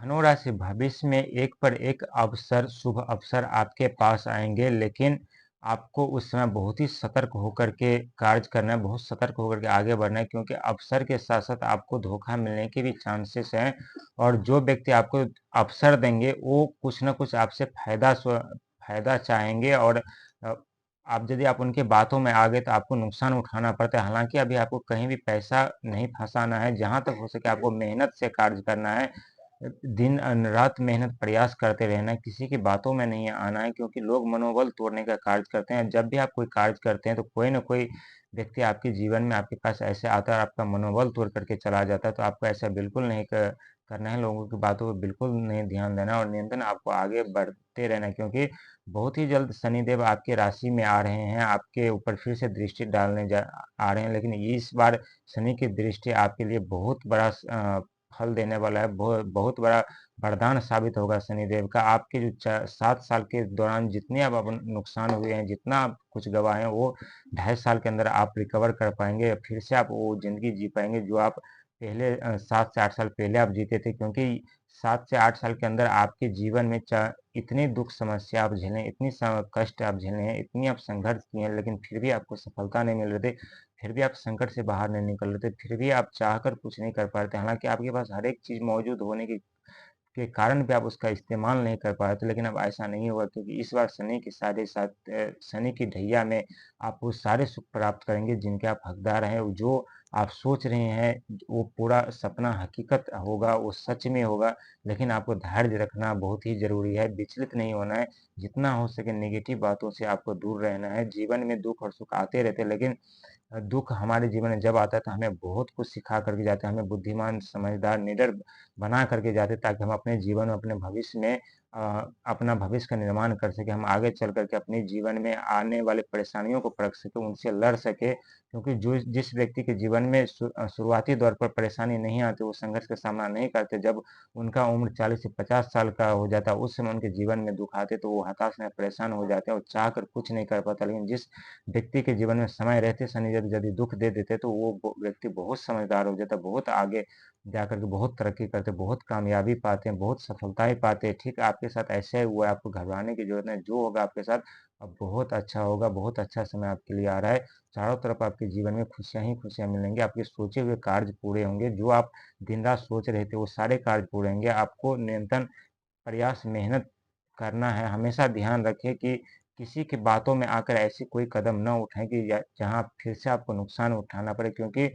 धनु राशि भविष्य में एक पर एक अवसर, शुभ अवसर आपके पास आएँगे, लेकिन आपको उस समय बहुत ही सतर्क होकर के कार्य करना है, बहुत सतर्क होकर के आगे बढ़ना है क्योंकि अवसर के साथ-साथ आपको धोखा मिलने के भी चांसेस हैं और जो व्यक्ति आपको अवसर देंगे, वो कुछ न कुछ आपसे फ़ायदा चाहेंगे और अ, आप यदि आप उनकी बातों में आ गए तो आपको नुकसान उठाना पड़ता है। हालाँकि अभी आपको कहीं भी पैसा नहीं फँसाना है, जहाँ तक हो सके आपको मेहनत से कार्य करना है। रात मेहनत प्रयास करते रहना है, किसी की बातों में नहीं आना है क्योंकि लोग मनोबल तोड़ने का कार्य करते हैं। जब भी आप कोई कार्य करते हैं तो कोई न कोई व्यक्ति आपके जीवन में आपके पास ऐसे आता है और आपका मनोबल तोड़ कर के चला जाता है। तो आपको ऐसा बिल्कुल नहीं करना है, लोगों की बातों पे बिल्कुल नहीं ध्यान देना है और निरंतर आपको आगे बढ़ते रहना है क्योंकि बहुत ही जल्द शनिदेव आपकी राशि में आ रहे हैं, आपके ऊपर फिर से दृष्टि डालने आ रहे हैं। लेकिन इस बार शनि की दृष्टि आपके लिए बहुत बड़ा फल देने वाला है, बहुत बड़ा वरदान साबित होगा शनिदेव का। आपके जो 7 साल के दौरान जितने अब नुकसान हुए हैं, जितना आप कुछ गँवाए हैं, वो 2.5 साल के अंदर आप रिकवर कर पाएँगे। फिर से आप वो ज़िंदगी जी पाएँगे जो आप पहले 7 से 8 साल पहले आप जीते थे क्योंकि 7 से 8 साल के अंदर आपके जीवन में च इतनी दुःख समस्या आप झेले, इतनी स कष्ट आप झेले हैं, इतनी आप संघर्ष किए हैं, लेकिन फिर भी आपको सफलता नहीं मिल रही थी। फिर भी आप संकट से बाहर नहीं निकल रहे थे, फिर भी आप चाहकर कुछ नहीं कर पा रहे थे। हालाँकि आपके पास हर एक चीज़ मौजूद होने के कारण भी आप उसका इस्तेमाल नहीं कर पा रहे थे, लेकिन अब ऐसा नहीं होगा क्योंकि इस बार शनि के साढ़े साथ शनि की ढैया में आप वो सारे सुख प्राप्त करेंगे जिनके आप हकदार हैं। जो आप सोच रहे हैं, वो पूरा सपना हकीकत होगा, वो सच में होगा, लेकिन आपको धैर्य रखना बहुत ही ज़रूरी है, विचलित नहीं होना है। जितना हो सके नेगेटिव बातों से आपको दूर रहना है। जीवन में दुःख और सुख आते रहते हैं, लेकिन दुःख हमारे जीवन में जब आता है तो हमें बहुत कुछ सिखा कर के जाता है, हमें बुद्धिमान, समझदार, निडर बना कर के जाते हैं ताकि हम अपने जीवन में, अपने भविष्य में अपना भविष्य का निर्माण कर सकें। हम आगे चल कर के अपने जीवन में आने वाली परेशानियों को परख सकें, उनसे लड़ सकें क्योंकि जो जिस व्यक्ति के जीवन में शुरुआती दौर पर परेशानी नहीं आती, वो संघर्ष का सामना नहीं करते। जब उनका उम्र 40 से 50 साल का हो जाता है, उस समय उनके जीवन में दुःख आते तो वो हताश में परेशान हो जाते हैं और चाह कर कुछ नहीं कर पाता। लेकिन जिस व्यक्ति के जीवन में समय रहते शनि यदि दुःख दे देते तो वो व्यक्ति बहुत समझदार हो जाता है, बहुत आगे जाकर के बहुत तरक्की करते, बहुत कामयाबी पाते हैं, बहुत सफलताएँ पाते हैं। ठीक आपके साथ ऐसा ही हुआ है, आपको घबराने की ज़रूरत नहीं, जो होगा आपके साथ अब बहुत अच्छा होगा, बहुत अच्छा समय आपके लिए आ रहा है। चारों तरफ आपके जीवन में खुशियाँ ही खुशियाँ मिलेंगी, आपके सोचे हुए कार्य पूरे होंगे, जो आप दिन-रात सोच रहे थे वो सारे कार्य पूरे होंगे। आपको निरंतर प्रयास, मेहनत करना है। हमेशा ध्यान रखें कि किसी की बातों में आकर ऐसी कोई कदम ना उठाएँ कि जहाँ फिर से आपको नुकसान उठाना पड़े क्योंकि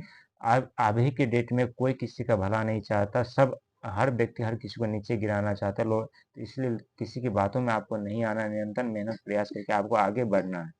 अभी के डेट में कोई किसी का भला नहीं चाहता। हर व्यक्ति हर किसी को नीचे गिराना चाहता है। इसलिए किसी की बातों में आपको नहीं आना है, निरंतर मेहनत प्रयास करके आपको आगे बढ़ना है।